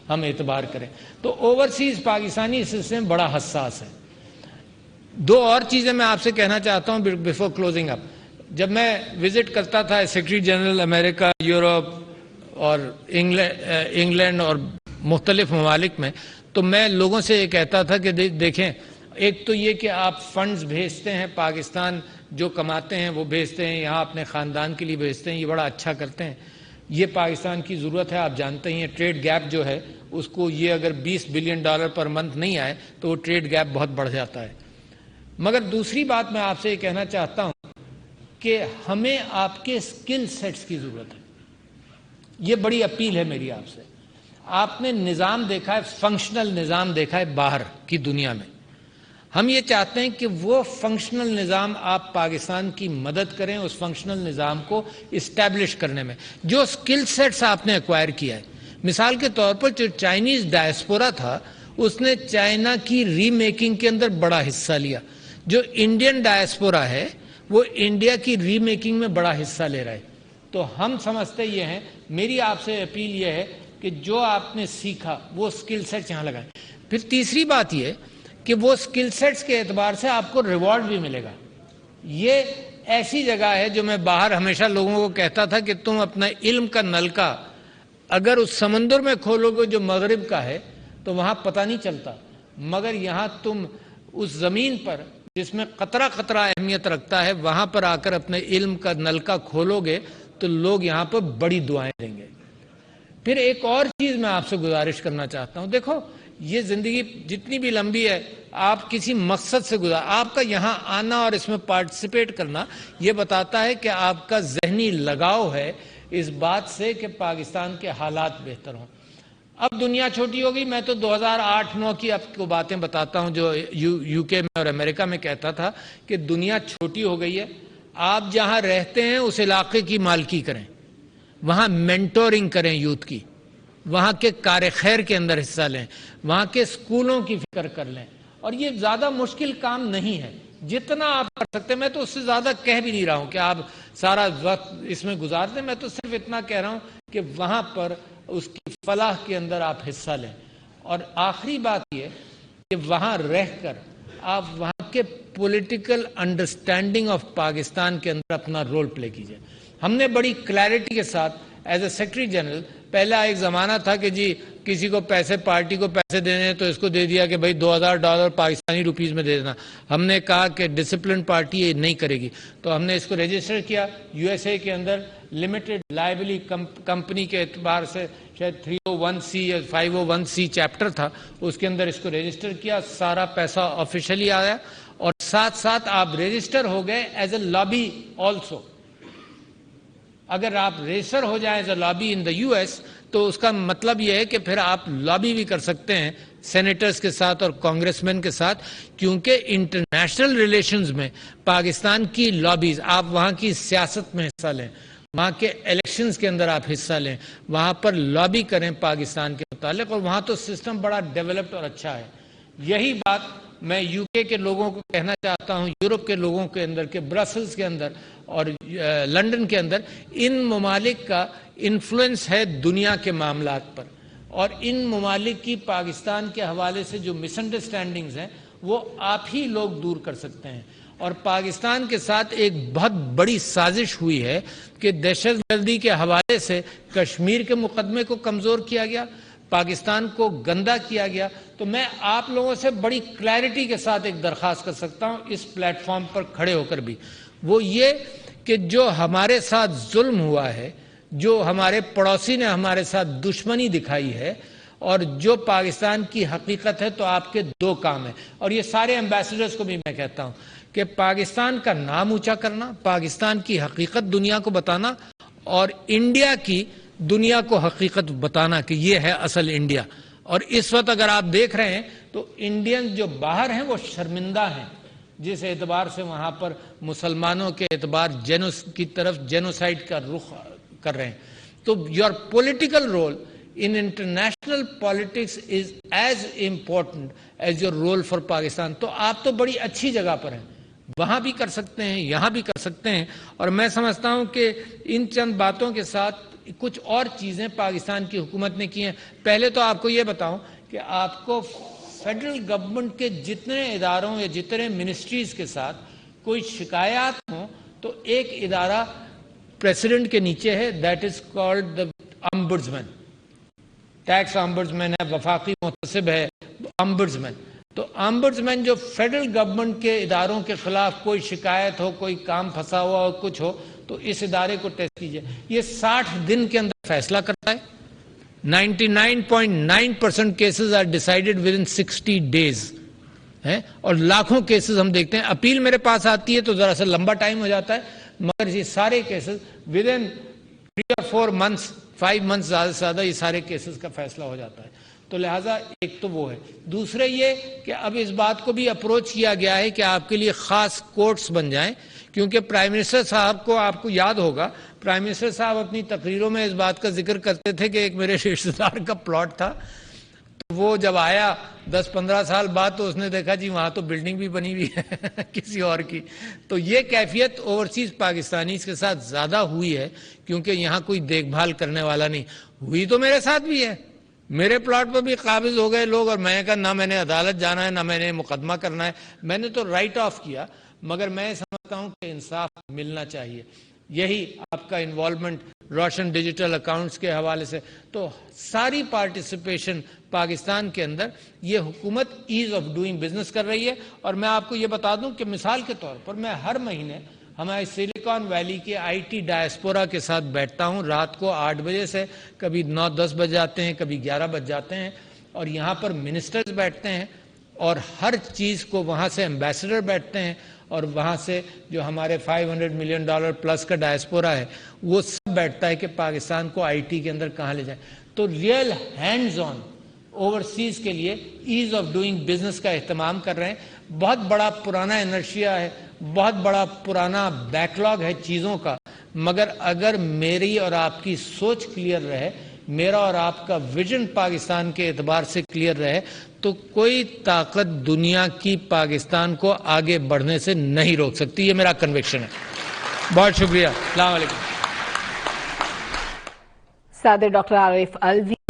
ہم اعتبار کریں. تو اوورسیز پاکستانی اس سلسلے میں بڑا حساس ہے. دو اور چیزیں میں آپ سے کہنا چاہتا ہوں بیفور کلوزنگ اپ. جب میں وزٹ کرتا تھا سیکرٹری جنرل امریکہ، یورپ اور انگلینڈ اور مختلف ممالک میں، تو میں لوگوں سے یہ کہتا تھا کہ دیکھیں، ایک تو یہ کہ آپ فنڈز بھیجتے ہیں، پاکستان جو کماتے ہیں وہ بھیجتے ہیں، یہاں اپنے خاندان کے لیے بھیجتے ہیں، یہ بڑا اچھا کرتے ہیں، یہ پاکستان کی ضرورت ہے. آپ جانتے ہیں ٹریڈ گیپ جو ہے اس کو، یہ اگر $20 بلین پر منتھ نہیں آئے تو وہ ٹریڈ گیپ بہت بڑھ جاتا ہے. مگر دوسری بات میں آپ سے یہ کہنا چاہتا ہوں کہ ہمیں آپ کے سکل سیٹس کی ضرورت ہے. یہ بڑی اپیل ہے میری آپ سے. آپ نے نظام دیکھا ہے، فنکشنل نظام دیکھا ہے باہر کی دنیا میں. ہم یہ چاہتے ہیں کہ وہ فنکشنل نظام آپ پاکستان کی مدد کریں اس فنکشنل نظام کو اسٹیبلش کرنے میں. جو سکل سیٹس آپ نے ایکوائر کیا ہے، مثال کے طور پر جو چائنیز ڈائسپورا تھا اس نے چائنا کی ری میکنگ کے اندر بڑا حصہ لیا. جو انڈین ڈائسپورا ہے وہ انڈیا کی ری میکنگ میں بڑا حصہ لے رہا ہے. تو ہم سمجھتے یہ ہیں، میری آپ سے اپیل یہ ہے کہ جو آپ نے سیکھا وہ سکل سیٹس یہاں لگائیں. پھر تیسری بات یہ کہ وہ سکل سیٹس کے اعتبار سے آپ کو ریوارڈ بھی ملے گا. یہ ایسی جگہ ہے جو میں باہر ہمیشہ لوگوں کو کہتا تھا کہ تم اپنا علم کا نلکا اگر اس سمندر میں کھولو گے جو مغرب کا ہے تو وہاں پتہ نہیں چلتا، مگر یہاں تم اس زمین پر جس میں قطرہ قطرہ اہمیت رکھتا ہے وہاں پر آ کر اپنے علم کا نلکا کھولو گے تو لوگ یہاں پر بڑی دعائیں دیں گے. پھر ایک اور چیز میں آپ سے گزارش کرنا چاہتا ہوں، دیکھو یہ زندگی جتنی بھی لمبی ہے آپ کسی مقصد سے آپ کا یہاں آنا اور اس میں پارٹیسپیٹ کرنا یہ بتاتا ہے کہ آپ کا ذہنی لگاؤ ہے اس بات سے کہ پاکستان کے حالات بہتر ہوں. اب دنیا چھوٹی ہوگی. میں تو 2008-9 کی آپ کو باتیں بتاتا ہوں جو یو کے میں اور امریکہ میں کہتا تھا کہ دنیا چھوٹی ہو گئی ہے. آپ جہاں رہتے ہیں اس علاقے کی مالکی کریں، وہاں مینٹورنگ کریں یوتھ کی، وہاں کے کار خیر کے اندر حصہ لیں، وہاں کے سکولوں کی فکر کر لیں. اور یہ زیادہ مشکل کام نہیں ہے، جتنا آپ کر سکتے ہیں. میں تو اس سے زیادہ کہہ بھی نہیں رہا ہوں کہ آپ سارا وقت اس میں گزار دیں. میں تو صرف اتنا کہہ رہا ہوں کہ وہاں پر اس کی فلاح کے اندر آپ حصہ لیں. اور آخری بات یہ کہ وہاں رہ کر آپ وہاں کے پولیٹیکل انڈرسٹینڈنگ آف پاکستان کے اندر اپنا رول پلے کیجئے. ہم نے بڑی کلیئرٹی کے ساتھ ایز اے سیکرٹری جنرل، پہلا ایک زمانہ تھا کہ جی کسی کو پیسے، پارٹی کو پیسے دینے تو اس کو دے دیا کہ بھائی $2000 پاکستانی روپیز میں دے دینا. ہم نے کہا کہ ڈسپلن پارٹی یہ نہیں کرے گی، تو ہم نے اس کو رجسٹر کیا یو ایس اے کے اندر لمیٹڈ لائبلی کمپنی کے اعتبار سے، شاید 301C یا 501C چیپٹر تھا، اس کے اندر اس کو رجسٹر کیا. سارا پیسہ آفیشلی آیا اور ساتھ ساتھ آپ رجسٹر ہو گئے ایز اے لابی آلسو. اگر آپ رجسٹر ہو جائیں as a lobby in the U S تو اس کا مطلب یہ ہے کہ پھر آپ لابی بھی کر سکتے ہیں سینیٹرز کے ساتھ اور کانگریس مین کے ساتھ، کیونکہ انٹرنیشنل ریلیشنز میں پاکستان کی لابیز، آپ وہاں کی سیاست میں حصہ لیں، وہاں کے الیکشنز کے اندر آپ حصہ لیں، وہاں پر لابی کریں پاکستان کے متعلق. اور وہاں تو سسٹم بڑا ڈیولپڈ اور اچھا ہے. یہی بات میں یو کے کے لوگوں کو کہنا چاہتا ہوں، یورپ کے لوگوں کے اندر، کہ برسلز کے اندر اور لنڈن کے اندر ان ممالک کا انفلوئنس ہے دنیا کے معاملات پر، اور ان ممالک کی پاکستان کے حوالے سے جو مس انڈرسٹینڈنگز ہیں وہ آپ ہی لوگ دور کر سکتے ہیں. اور پاکستان کے ساتھ ایک بہت بڑی سازش ہوئی ہے کہ دہشت گردی کے حوالے سے کشمیر کے مقدمے کو کمزور کیا گیا، پاکستان کو گندا کیا گیا. تو میں آپ لوگوں سے بڑی کلیئرٹی کے ساتھ ایک درخواست کر سکتا ہوں اس پلیٹ فارم پر کھڑے ہو کر بھی، وہ یہ کہ جو ہمارے ساتھ ظلم ہوا ہے، جو ہمارے پڑوسی نے ہمارے ساتھ دشمنی دکھائی ہے، اور جو پاکستان کی حقیقت ہے، تو آپ کے دو کام ہیں. اور یہ سارے ایمبیسڈرز کو بھی میں کہتا ہوں کہ پاکستان کا نام اونچا کرنا، پاکستان کی حقیقت دنیا کو بتانا، اور انڈیا کی دنیا کو حقیقت بتانا کہ یہ ہے اصل انڈیا. اور اس وقت اگر آپ دیکھ رہے ہیں تو انڈین جو باہر ہیں وہ شرمندہ ہیں جس اعتبار سے وہاں پر مسلمانوں کے اعتبار کی طرف جینوسائیڈ کا رخ کر رہے ہیں. تو your political role in international politics is as important as your role for Pakistan. تو آپ تو بڑی اچھی جگہ پر ہیں، وہاں بھی کر سکتے ہیں، یہاں بھی کر سکتے ہیں. اور میں سمجھتا ہوں کہ ان چند باتوں کے ساتھ کچھ اور چیزیں پاکستان کی حکومت نے کی ہیں. پہلے تو آپ کو یہ بتاؤں کہ آپ کو فیڈرل گورنمنٹ کے جتنے اداروں یا جتنے منسٹریز کے ساتھ کوئی شکایات ہوں تو ایک ادارہ پریزیڈنٹ کے نیچے ہے, that is called the ombudsman. Tax ombudsman ہے, وفاقی محتسب ہے امبڈسمین. تو امبڈسمین جو فیڈرل گورنمنٹ کے اداروں کے خلاف کوئی شکایت ہو, کوئی کام پھنسا ہوا ہو, کچھ ہو, تو اس ادارے کو ٹیسٹ کیجئے. یہ 60 دن کے اندر فیصلہ کرتا ہے. 99.9% cases are decided within 60 days. اور لاکھوں کیسز ہم دیکھتے ہیں. اپیل میرے پاس آتی ہے تو ذرا سا لمبا ٹائم ہو جاتا ہے, مگر یہ سارے cases within 3 or 4 months 5 months زیادہ سے زیادہ یہ سارے کیسز کا فیصلہ ہو جاتا ہے. تو لہٰذا ایک تو وہ ہے. دوسرے یہ کہ اب اس بات کو بھی اپروچ کیا گیا ہے کہ آپ کے لیے خاص کورٹس بن جائیں, کیونکہ پرائم منسٹر صاحب کو, آپ کو یاد ہوگا, پرائم منسٹر صاحب اپنی تقریروں میں اس بات کا ذکر کرتے تھے کہ ایک میرے رشتہ دار کا پلاٹ تھا, تو وہ جب آیا 10-15 سال بعد تو اس نے دیکھا جی وہاں تو بلڈنگ بھی بنی ہوئی ہے کسی اور کی. تو یہ کیفیت اوورسیز پاکستانیز کے ساتھ زیادہ ہوئی ہے, کیونکہ یہاں کوئی دیکھ بھال کرنے والا نہیں. ہوئی تو میرے ساتھ بھی ہے, میرے پلاٹ پر بھی قابض ہو گئے لوگ, اور میں نے کہا نہ میں نے عدالت جانا ہے نہ میں نے مقدمہ کرنا ہے, میں نے تو رائٹ آف کیا. مگر میں سمجھتا ہوں کہ انصاف ملنا چاہیے. یہی آپ کا انوالومنٹ روشن ڈیجیٹل اکاؤنٹس کے حوالے سے, تو ساری پارٹیسپیشن پاکستان کے اندر یہ حکومت ایز آف ڈوئنگ بزنس کر رہی ہے. اور میں آپ کو یہ بتا دوں کہ مثال کے طور پر میں ہر مہینے ہمارے سلیکان ویلی کے آئی ٹی ڈائسپورا کے ساتھ بیٹھتا ہوں رات کو 8 بجے سے, کبھی 9-10 بج جاتے ہیں, کبھی 11 بج جاتے ہیں, اور یہاں پر منسٹرز بیٹھتے ہیں, اور ہر چیز کو وہاں سے ایمبیسڈر بیٹھتے ہیں, اور وہاں سے جو ہمارے $500 ملین پلس کا ڈائسپورا ہے وہ سب بیٹھتا ہے کہ پاکستان کو آئی ٹی کے اندر کہاں لے جائیں. تو ریئل ہینڈز آن اوورسیز کے لیے ایز آف ڈوئنگ بزنس کا اہتمام کر رہے ہیں. بہت بڑا پرانا انرشیا ہے, بہت بڑا پرانا بیک لاگ ہے چیزوں کا, مگر اگر میری اور آپ کی سوچ کلیئر رہے, میرا اور آپ کا ویژن پاکستان کے اعتبار سے کلیئر رہے, تو کوئی طاقت دنیا کی پاکستان کو آگے بڑھنے سے نہیں روک سکتی. یہ میرا کنوکشن ہے. بہت شکریہ. السلام علیکم. صدر ڈاکٹر عارف الوی